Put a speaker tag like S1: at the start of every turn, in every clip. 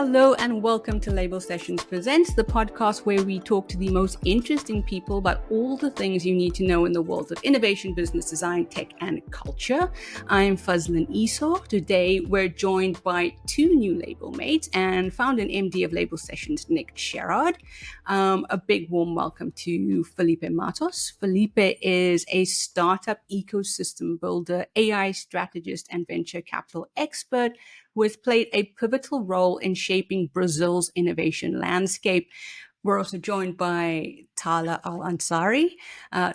S1: Hello and welcome to Label Sessions Presents, the podcast where we talk to the most interesting people about all the things you need to know in the world of innovation, business design, tech, and culture. I'm Fuzlin Esau. Today we're joined by two new label mates and founder and MD of Label Sessions, Nick Sherrard. A big warm welcome to Felipe Matos. Felipe is a startup ecosystem builder, AI strategist, and venture capital expert who has played a pivotal role in shaping Brazil's innovation landscape. We're also joined by Tala Ansari.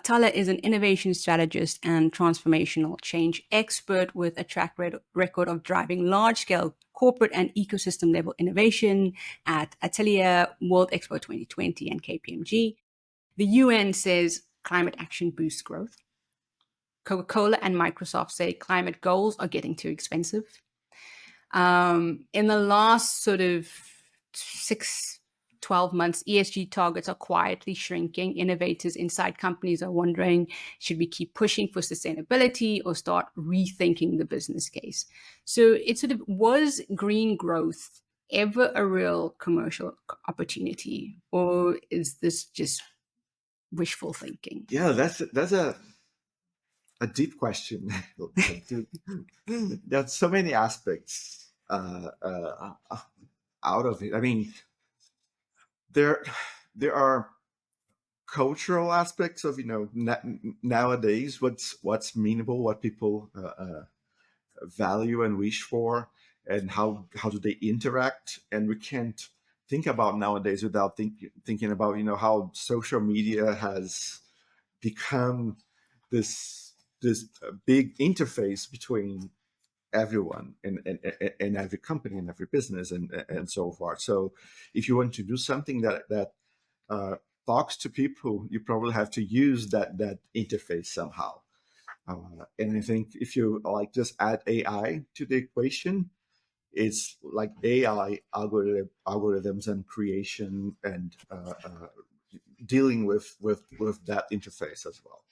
S1: Tala is an innovation strategist and transformational change expert with a track record of driving large-scale corporate and ecosystem-level innovation at Atelier, World Expo 2020, and KPMG. The UN says climate action boosts growth. Coca-Cola and Microsoft say climate goals are getting too expensive. In the last sort of 12 months, ESG targets are quietly shrinking. Innovators inside companies are wondering, should we keep pushing for sustainability or start rethinking the business case? So it sort of, was green growth ever a real commercial opportunity, or is this just wishful thinking?
S2: Yeah, that's a deep question. There's so many aspects out of it. I mean, there are cultural aspects of nowadays what's meaningful, what people value and wish for, and how do they interact. And we can't think about nowadays without thinking about how social media has become this big interface between everyone and every company and every business and so forth. So if you want to do something that talks to people, you probably have to use that interface somehow. And I think if you just add AI to the equation, it's like AI algorithms and creation and dealing with that interface as well.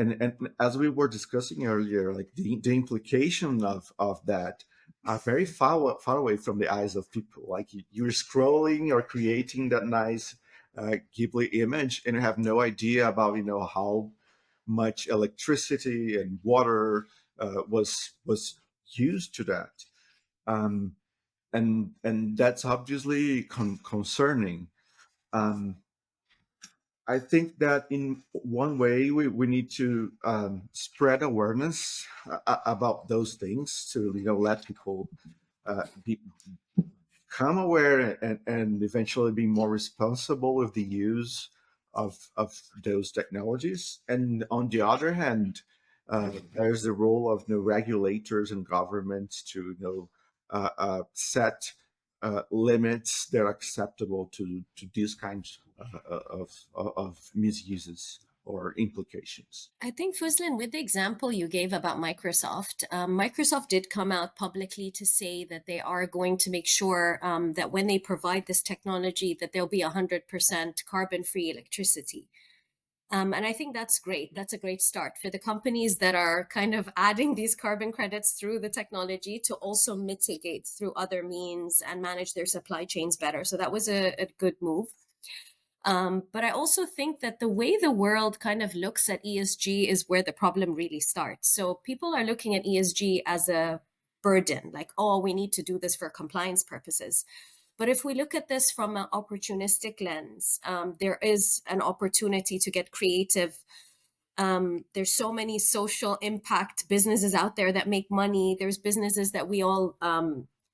S2: And as we were discussing earlier, like the implication of that are very far away from the eyes of people. Like you're scrolling or creating that nice Ghibli image, and you have no idea about how much electricity and water was used to that, and that's obviously concerning. I think that in one way we need to spread awareness about those things to let people become aware and eventually be more responsible with the use of those technologies. And on the other hand, there's the role of regulators and governments to set limits that are acceptable to these kinds of misuses or implications.
S3: I think, Fuzlin, with the example you gave about Microsoft, Microsoft did come out publicly to say that they are going to make sure that when they provide this technology, that there'll be 100% carbon-free electricity. And I think that's great. That's a great start for the companies that are kind of adding these carbon credits through the technology to also mitigate through other means and manage their supply chains better. So that was a good move. But I also think that the way the world kind of looks at ESG is where the problem really starts. So people are looking at ESG as a burden, like, oh, we need to do this for compliance purposes. But if we look at this from an opportunistic lens, there is an opportunity to get creative. There's so many social impact businesses out there that make money. There's businesses that we all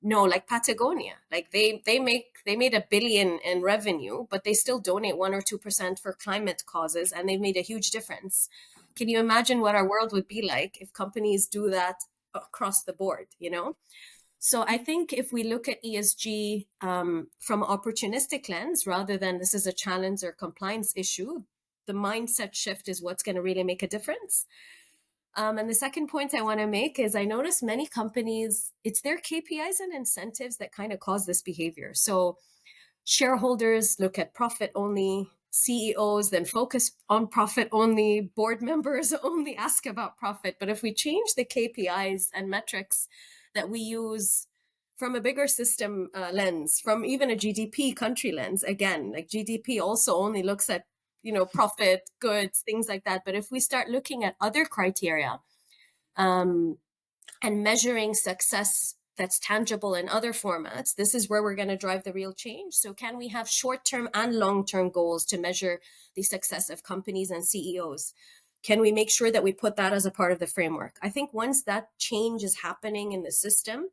S3: know, like Patagonia. Like they made $1 billion in revenue, but they still donate 1 or 2% for climate causes, and they've made a huge difference. Can you imagine what our world would be like if companies do that across the board? So I think if we look at ESG from an opportunistic lens, rather than this is a challenge or compliance issue, the mindset shift is what's going to really make a difference. And the second point I want to make is I notice many companies, it's their KPIs and incentives that kind of cause this behavior. So shareholders look at profit only, CEOs then focus on profit only, board members only ask about profit. But if we change the KPIs and metrics that we use from a bigger system lens, from even a GDP country lens, again, like GDP also only looks at, profit, goods, things like that. But if we start looking at other criteria and measuring success that's tangible in other formats, this is where we're going to drive the real change. So can we have short-term and long-term goals to measure the success of companies and CEOs? Can we make sure that we put that as a part of the framework? I think once that change is happening in the system,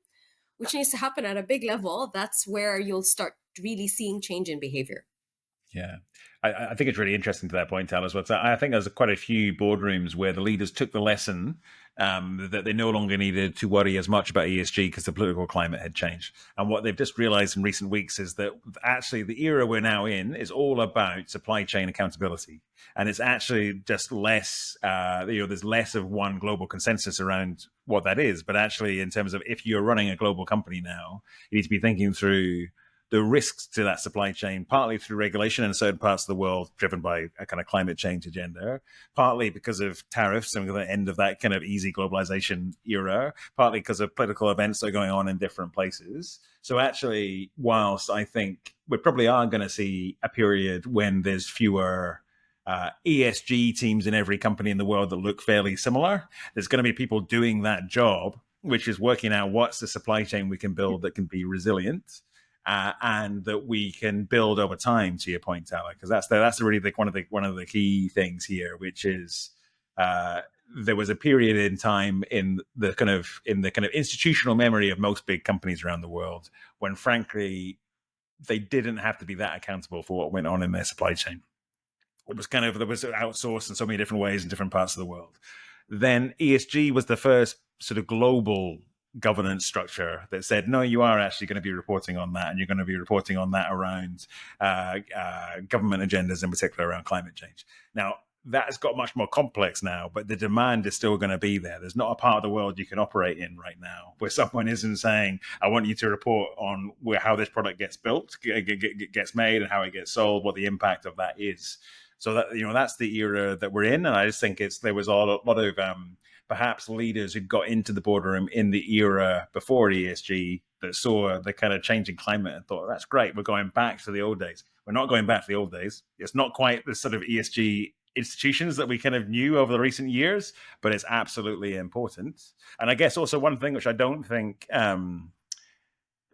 S3: which needs to happen at a big level, that's where you'll start really seeing change in behavior.
S4: Yeah, I think it's really interesting to that point, Tala, as well. So I think there's quite a few boardrooms where the leaders took the lesson that they no longer needed to worry as much about ESG because the political climate had changed. And what they've just realized in recent weeks is that actually the era we're now in is all about supply chain accountability. And it's actually just less, there's less of one global consensus around what that is. But actually, in terms of if you're running a global company now, you need to be thinking through the risks to that supply chain, partly through regulation in certain parts of the world driven by a kind of climate change agenda, partly because of tariffs and the end of that kind of easy globalization era, partly because of political events that are going on in different places. So actually, whilst I think we probably are going to see a period when there's fewer ESG teams in every company in the world that look fairly similar, there's going to be people doing that job, which is working out what's the supply chain we can build that can be resilient. And that we can build over time, to your point, Tala, because that's really one of the key things here, which is there was a period in time in the kind of institutional memory of most big companies around the world when, frankly, they didn't have to be that accountable for what went on in their supply chain. It was there was outsourced in so many different ways in different parts of the world. Then ESG was the first sort of global governance structure that said, no, you are actually going to be reporting on that, and you're going to be reporting on that around government agendas, in particular around climate change. Now, that has got much more complex now, but the demand is still going to be there. There's not a part of the world you can operate in right now where someone isn't saying, I want you to report on how this product gets built, gets made, and how it gets sold, what the impact of that is. So that, that's the era that we're in. And I just think there was a lot of perhaps leaders who got into the boardroom in the era before ESG that saw the kind of changing climate and thought, that's great, we're going back to the old days. We're not going back to the old days. It's not quite the sort of ESG institutions that we kind of knew over the recent years, but it's absolutely important. And I guess also one thing which I don't think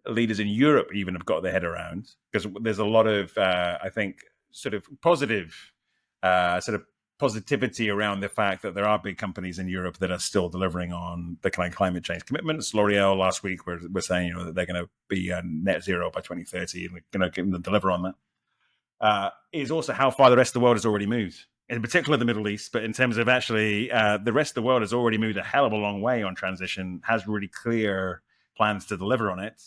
S4: leaders in Europe even have got their head around, because there's a lot of, I think, sort of positivity around the fact that there are big companies in Europe that are still delivering on the kind of climate change commitments. L'Oreal last week were saying that they're going to be net zero by 2030 and we're going to deliver on that. Is also how far the rest of the world has already moved, in particular the Middle East. But in terms of actually the rest of the world has already moved a hell of a long way on transition, has really clear plans to deliver on it,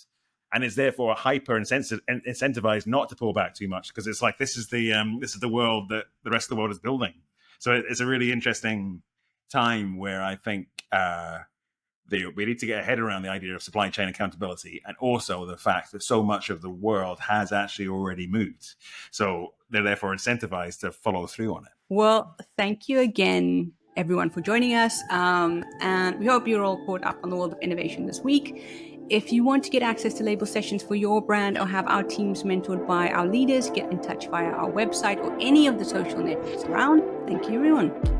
S4: and is therefore hyper incentivized not to pull back too much, because it's like this is the world that the rest of the world is building. So it's a really interesting time where I think we need to get a head around the idea of supply chain accountability, and also the fact that so much of the world has actually already moved. So they're therefore incentivized to follow through on it.
S1: Well, thank you again, everyone, for joining us. And we hope you're all caught up on the world of innovation this week. If you want to get access to label sessions for your brand or have our teams mentored by our leaders, get in touch via our website or any of the social networks around. Thank you, everyone.